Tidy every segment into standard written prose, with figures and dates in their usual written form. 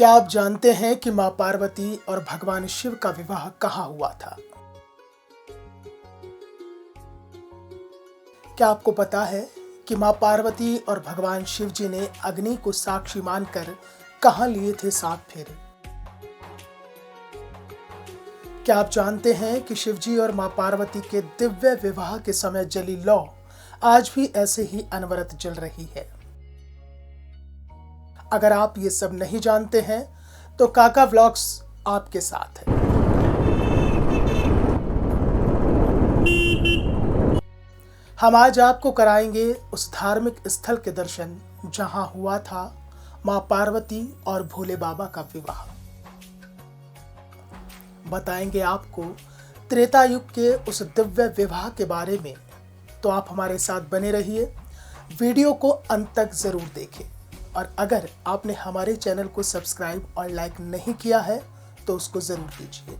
क्या आप जानते हैं कि मां पार्वती और भगवान शिव का विवाह कहाँ हुआ था? क्या आपको पता है कि मां पार्वती और भगवान शिव जी ने अग्नि को साक्षी मानकर कहाँ लिए थे 7 फेरे? क्या आप जानते हैं कि शिव जी और मां पार्वती के दिव्य विवाह के समय जली लौ आज भी ऐसे ही अनवरत जल रही है? अगर आप ये सब नहीं जानते हैं तो काका व्लॉग्स आपके साथ है। हम आज आपको कराएंगे उस धार्मिक स्थल के दर्शन जहां हुआ था मां पार्वती और भोले बाबा का विवाह। बताएंगे आपको त्रेता युग के उस दिव्य विवाह के बारे में, तो आप हमारे साथ बने रहिए। वीडियो को अंत तक जरूर देखें और अगर आपने हमारे चैनल को सब्सक्राइब और लाइक नहीं किया है तो उसको जरूर कीजिए।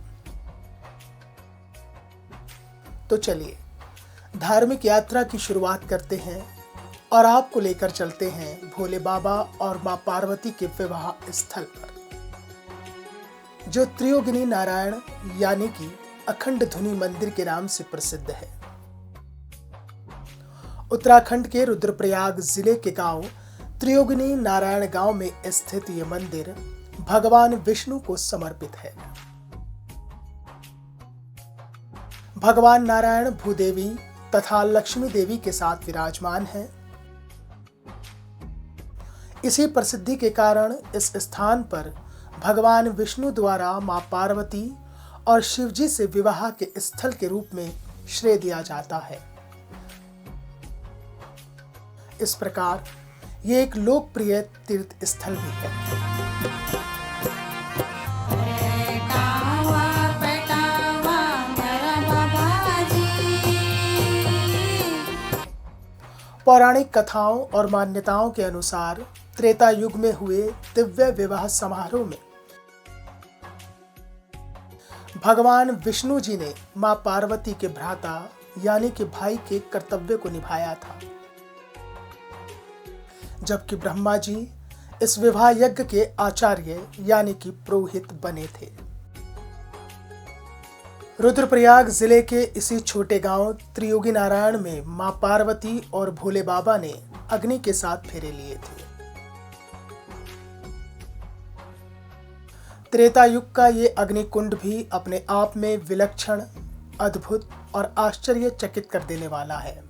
तो चलिए धार्मिक यात्रा की शुरुआत करते हैं और आपको लेकर चलते हैं भोले बाबा और मां पार्वती के विवाह स्थल पर, जो त्रियोगिनी नारायण यानी कि अखंड धुनी मंदिर के नाम से प्रसिद्ध है। उत्तराखंड के रुद्रप्रयाग जिले के गांव त्रियोगिनी नारायण गांव में स्थित ये मंदिर भगवान विष्णु को समर्पित है। भगवान नारायण भूदेवी तथा लक्ष्मी देवी के साथ विराजमान हैं। इसी प्रसिद्धि के कारण इस स्थान पर भगवान विष्णु द्वारा मां पार्वती और शिवजी से विवाह के स्थल के रूप में श्रेय दिया जाता है। इस प्रकार ये एक लोकप्रिय तीर्थ स्थल भी है। पौराणिक कथाओं और मान्यताओं के अनुसार त्रेता युग में हुए दिव्य विवाह समारोह में भगवान विष्णु जी ने मां पार्वती के भ्राता यानी कि भाई के कर्तव्य को निभाया था, जबकि ब्रह्मा जी इस विवाह यज्ञ के आचार्य यानी कि पुरोहित बने थे। रुद्रप्रयाग जिले के इसी छोटे गांव त्रियोगी नारायण में मां पार्वती और भोले बाबा ने अग्नि के 7 फेरे लिए थे। त्रेता युग का ये अग्निकुंड भी अपने आप में विलक्षण, अद्भुत और आश्चर्यचकित कर देने वाला है,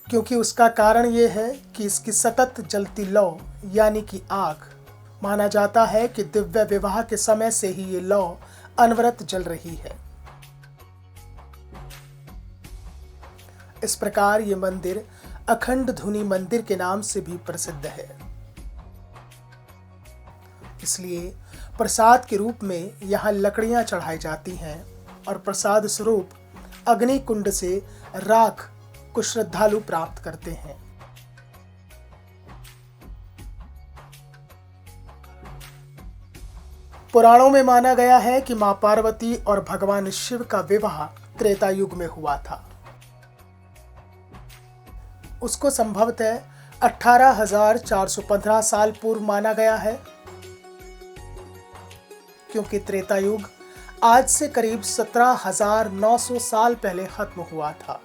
क्योंकि उसका कारण ये है कि इसकी सतत जलती लौ यानी कि आग, माना जाता है कि दिव्य विवाह के समय से ही ये लौ अनवरत जल रही है। इस प्रकार ये मंदिर अखंड धुनी मंदिर के नाम से भी प्रसिद्ध है। इसलिए प्रसाद के रूप में यहाँ लकड़ियां चढ़ाई जाती हैं और प्रसाद स्वरूप अग्नि कुंड से राख को श्रद्धालु प्राप्त करते हैं। पुराणों में माना गया है कि मां पार्वती और भगवान शिव का विवाह त्रेता युग में हुआ था। उसको संभवतः 18,415 साल पूर्व माना गया है, क्योंकि त्रेता युग आज से करीब 17,900 साल पहले खत्म हुआ था।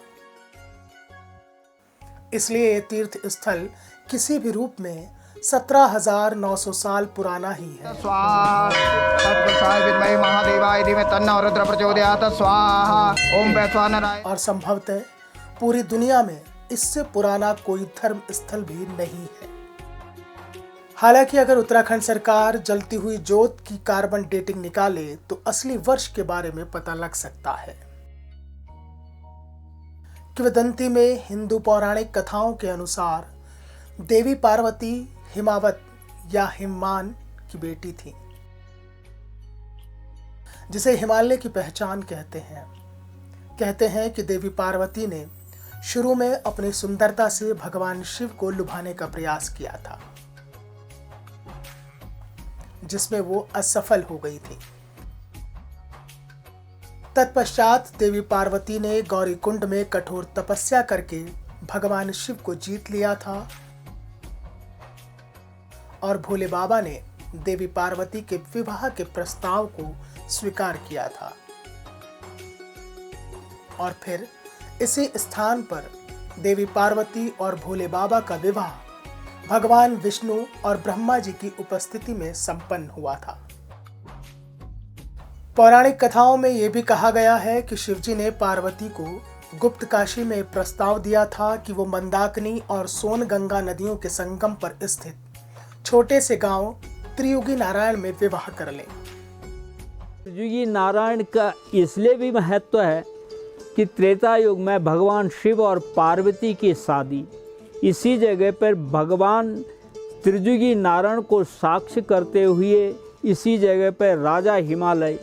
इसलिए ये तीर्थ स्थल किसी भी रूप में 17,900 साल पुराना ही है। और संभवतः पूरी दुनिया में इससे पुराना कोई धर्म स्थल भी नहीं है। हालांकि अगर उत्तराखंड सरकार जलती हुई जोत की कार्बन डेटिंग निकाले तो असली वर्ष के बारे में पता लग सकता है। किंवदंती में हिंदू पौराणिक कथाओं के अनुसार देवी पार्वती हिमावत या हिममान की बेटी थी, जिसे हिमालय की पहचान कहते हैं। कहते हैं कि देवी पार्वती ने शुरू में अपनी सुंदरता से भगवान शिव को लुभाने का प्रयास किया था, जिसमें वो असफल हो गई थी। तत्पश्चात देवी पार्वती ने गौरी कुंड में कठोर तपस्या करके भगवान शिव को जीत लिया था और भोले बाबा ने देवी पार्वती के विवाह के प्रस्ताव को स्वीकार किया था और फिर इसी स्थान पर देवी पार्वती और भोले बाबा का विवाह भगवान विष्णु और ब्रह्मा जी की उपस्थिति में संपन्न हुआ था। पौराणिक कथाओं में यह भी कहा गया है कि शिवजी ने पार्वती को गुप्त काशी में प्रस्ताव दिया था कि वो मंदाकिनी और सोनगंगा नदियों के संगम पर स्थित छोटे से गांव त्रियुगी नारायण में विवाह कर लें। त्रियुगी नारायण का इसलिए भी महत्व है कि त्रेता युग में भगवान शिव और पार्वती की शादी इसी जगह पर भगवान त्रियुगी नारायण को साक्ष्य करते हुए इसी जगह पर राजा हिमालय,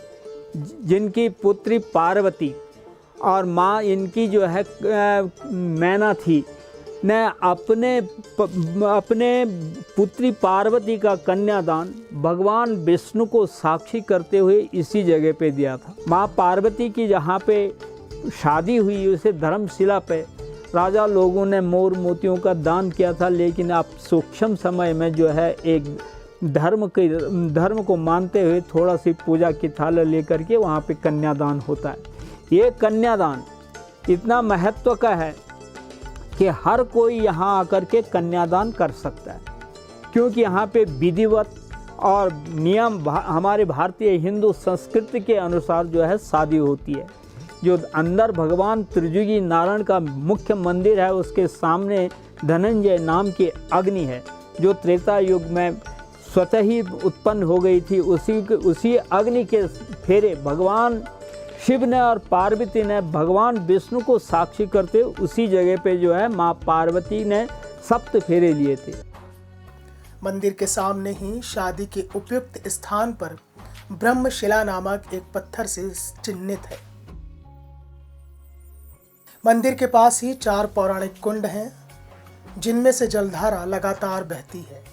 जिनकी पुत्री पार्वती और माँ इनकी जो है मैना थी, ने अपने पुत्री पार्वती का कन्यादान भगवान विष्णु को साक्षी करते हुए इसी जगह पे दिया था। माँ पार्वती की जहाँ पे शादी हुई उसे धर्मशिला पे राजा लोगों ने मोर मोतियों का दान किया था, लेकिन अब सूक्ष्म समय में जो है एक धर्म को मानते हुए थोड़ा सी पूजा की थाल लेकर के वहाँ पे कन्यादान होता है। ये कन्यादान इतना महत्व का है कि हर कोई यहाँ आकर के कन्यादान कर सकता है, क्योंकि यहाँ पे विधिवत और नियम हमारे भारतीय हिंदू संस्कृति के अनुसार जो है शादी होती है। जो अंदर भगवान त्रियुगी नारायण का मुख्य मंदिर है उसके सामने धनंजय नाम की अग्नि है, जो त्रेता युग में स्वतः ही उत्पन्न हो गई थी। उसी अग्नि के फेरे भगवान शिव ने और पार्वती ने भगवान विष्णु को साक्षी करते उसी जगह पे जो है माँ पार्वती ने 7 फेरे लिए थे। मंदिर के सामने ही शादी के उपयुक्त स्थान पर ब्रह्मशिला नामक एक पत्थर से चिन्हित है। मंदिर के पास ही 4 पौराणिक कुंड हैं, जिनमें से जलधारा लगातार बहती है।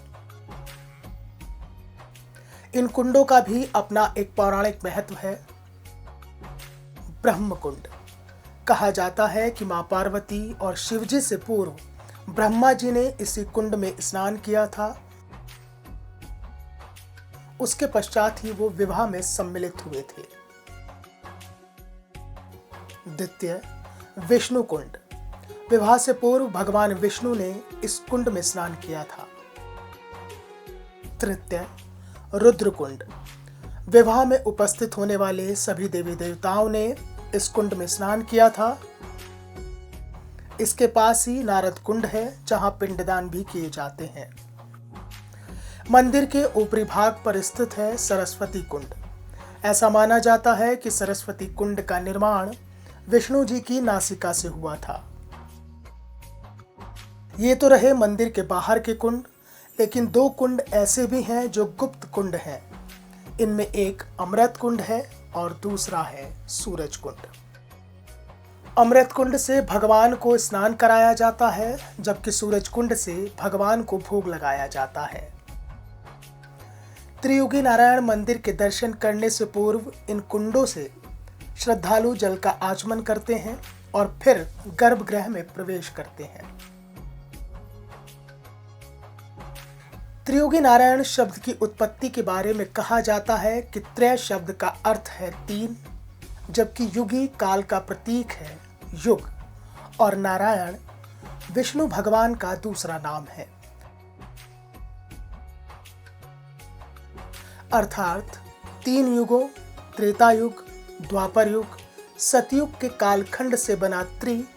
इन कुंडों का भी अपना एक पौराणिक महत्व है। ब्रह्म कुंड कहा जाता है कि मां पार्वती और शिवजी से पूर्व ब्रह्मा जी ने इसी कुंड में स्नान किया था। उसके पश्चात ही वो विवाह में सम्मिलित हुए थे। द्वितीय, विष्णु कुंड। विवाह से पूर्व भगवान विष्णु ने इस कुंड में स्नान किया था। तृतीय, रुद्र कुंड। विवाह में उपस्थित होने वाले सभी देवी देवताओं ने इस कुंड में स्नान किया था। इसके पास ही नारद कुंड है, जहां पिंडदान भी किए जाते हैं। मंदिर के ऊपरी भाग पर स्थित है सरस्वती कुंड। ऐसा माना जाता है कि सरस्वती कुंड का निर्माण विष्णु जी की नासिका से हुआ था। ये तो रहे मंदिर के बाहर के कुंड, लेकिन 2 कुंड ऐसे भी हैं जो गुप्त कुंड हैं। इनमें एक अमृत कुंड है और दूसरा है सूरज कुंड। अमृत कुंड से भगवान को स्नान कराया जाता है, जबकि सूरज कुंड से भगवान को भोग लगाया जाता है। त्रियुगी नारायण मंदिर के दर्शन करने से पूर्व इन कुंडों से श्रद्धालु जल का आचमन करते हैं और फिर गर्भगृह में प्रवेश करते हैं। त्रियुगी नारायण शब्द की उत्पत्ति के बारे में कहा जाता है कि त्रय शब्द का अर्थ है 3, जबकि युगी काल का प्रतीक है युग और नारायण विष्णु भगवान का दूसरा नाम है। अर्थात 3 युगों त्रेता युग, द्वापर युग, सतयुग के कालखंड से बना त्रि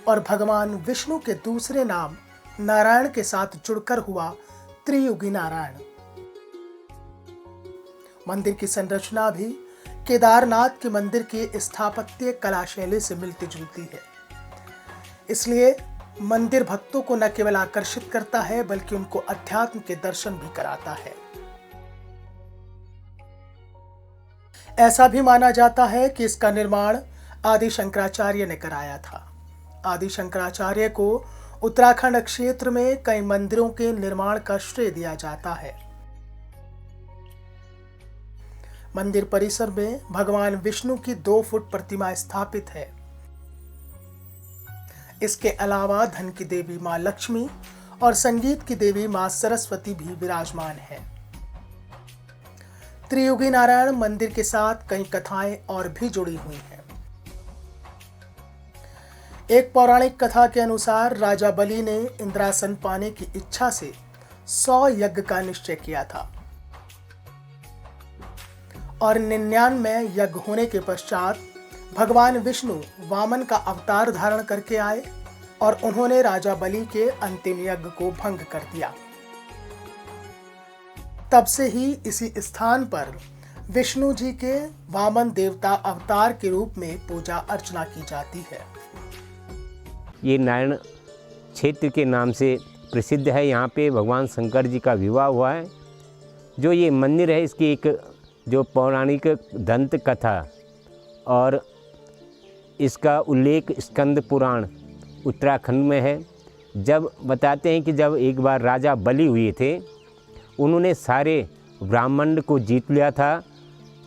और भगवान विष्णु के दूसरे नाम नारायण के साथ जुड़कर हुआ त्रियुगी नारायण। मंदिर की संरचना भी केदारनाथ के मंदिर की स्थापत्य कला शैली से मिलती जुलती है। इसलिए मंदिर भक्तों को न केवल आकर्षित करता है, बल्कि उनको अध्यात्म के दर्शन भी कराता है। ऐसा भी माना जाता है कि इसका निर्माण आदि शंकराचार्य ने कराया था। आदि शंकराचार्य को उत्तराखंड क्षेत्र में कई मंदिरों के निर्माण का श्रेय दिया जाता है। मंदिर परिसर में भगवान विष्णु की 2 फुट प्रतिमा स्थापित है। इसके अलावा धन की देवी मां लक्ष्मी और संगीत की देवी मां सरस्वती भी विराजमान है। त्रियुगी नारायण मंदिर के साथ कई कथाएं और भी जुड़ी हुई हैं। एक पौराणिक कथा के अनुसार राजा बलि ने इंद्रासन पाने की इच्छा से 100 यज्ञ का निश्चय किया था और 99 यज्ञ होने के पश्चात भगवान विष्णु वामन का अवतार धारण करके आए और उन्होंने राजा बलि के अंतिम यज्ञ को भंग कर दिया। तब से ही इसी स्थान पर विष्णु जी के वामन देवता अवतार के रूप में पूजा अर्चना की जाती है। ये नारायण क्षेत्र के नाम से प्रसिद्ध है। यहाँ पे भगवान शंकर जी का विवाह हुआ है। जो ये मंदिर है, इसकी एक जो पौराणिक दंत कथा और इसका उल्लेख स्कंद पुराण उत्तराखंड में है। जब बताते हैं कि जब एक बार राजा बलि हुए थे, उन्होंने सारे ब्राह्मण को जीत लिया था।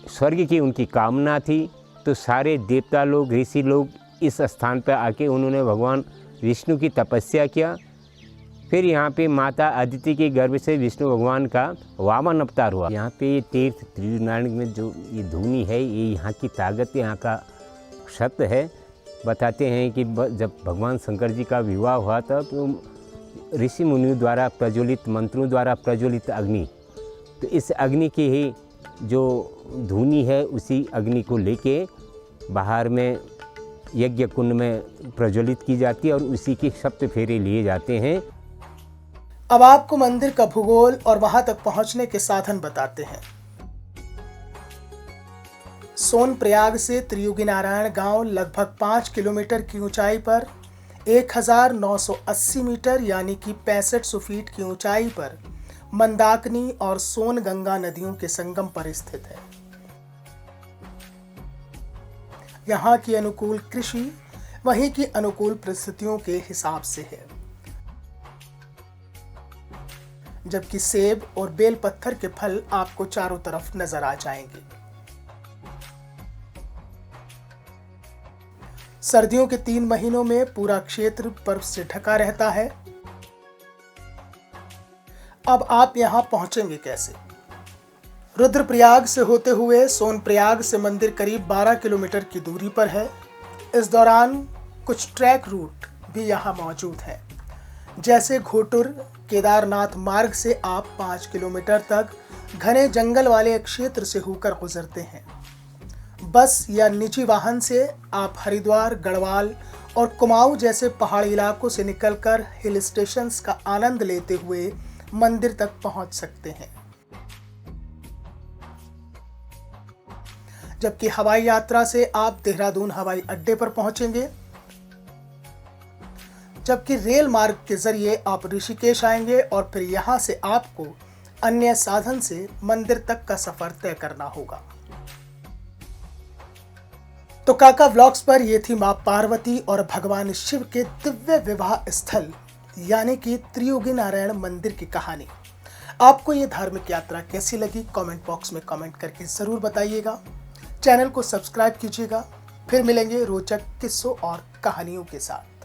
स्वर्ग की उनकी कामना थी, तो सारे देवता लोग, ऋषि लोग इस स्थान पर आके उन्होंने भगवान विष्णु की तपस्या किया। फिर यहाँ पे माता अदिति के गर्भ से विष्णु भगवान का वामन अवतार हुआ। यहाँ पे ये तीर्थ त्रियुगी नारायण में जो ये धुनी है, ये यहाँ की ताकत, यहाँ का सत्य है। बताते हैं कि जब भगवान शंकर जी का विवाह हुआ था, तो ऋषि मुनियों द्वारा प्रज्वलित, मंत्रों द्वारा प्रज्वलित अग्नि, तो इस अग्नि की ही जो धुनी है, उसी अग्नि को लेके बाहर में यज्ञ कुंड में प्रज्वलित की जाती है और उसी के सप्त फेरे लिए जाते हैं। अब आपको मंदिर का भूगोल और वहां तक पहुंचने के साधन बताते हैं। सोनप्रयाग से त्रियुगी नारायण गांव लगभग 5 किलोमीटर की ऊंचाई पर 1980 मीटर यानी कि 6500 फीट की ऊंचाई पर मंदाकिनी और सोन गंगा नदियों के संगम पर स्थित है। यहाँ की अनुकूल कृषि वहीं की अनुकूल परिस्थितियों के हिसाब से है, जबकि सेब और बेल पत्थर के फल आपको चारों तरफ नजर आ जाएंगे। सर्दियों के 3 महीनों में पूरा क्षेत्र बर्फ से ढका रहता है। अब आप यहां पहुंचेंगे कैसे? रुद्रप्रयाग से होते हुए सोनप्रयाग से मंदिर करीब 12 किलोमीटर की दूरी पर है। इस दौरान कुछ ट्रैक रूट भी यहां मौजूद हैं, जैसे घोटुर केदारनाथ मार्ग से आप 5 किलोमीटर तक घने जंगल वाले क्षेत्र से होकर गुजरते हैं। बस या निजी वाहन से आप हरिद्वार, गढ़वाल और कुमाऊं जैसे पहाड़ी इलाकों से निकलकर हिल स्टेशंस का आनंद लेते हुए मंदिर तक पहुंच सकते हैं। जबकि हवाई यात्रा से आप देहरादून हवाई अड्डे पर पहुंचेंगे, जबकि रेल मार्ग के जरिए आप ऋषिकेश आएंगे और फिर यहां से आपको अन्य साधन से मंदिर तक का सफर तय करना होगा। तो काका व्लॉग्स पर ये थी मां पार्वती और भगवान शिव के दिव्य विवाह स्थल यानी कि त्रियुगी नारायण मंदिर की कहानी। आपको ये धार्मिक यात्रा कैसी लगी कमेंट बॉक्स में कमेंट करके जरूर बताइएगा। चैनल को सब्सक्राइब कीजिएगा। फिर मिलेंगे रोचक किस्सों और कहानियों के साथ।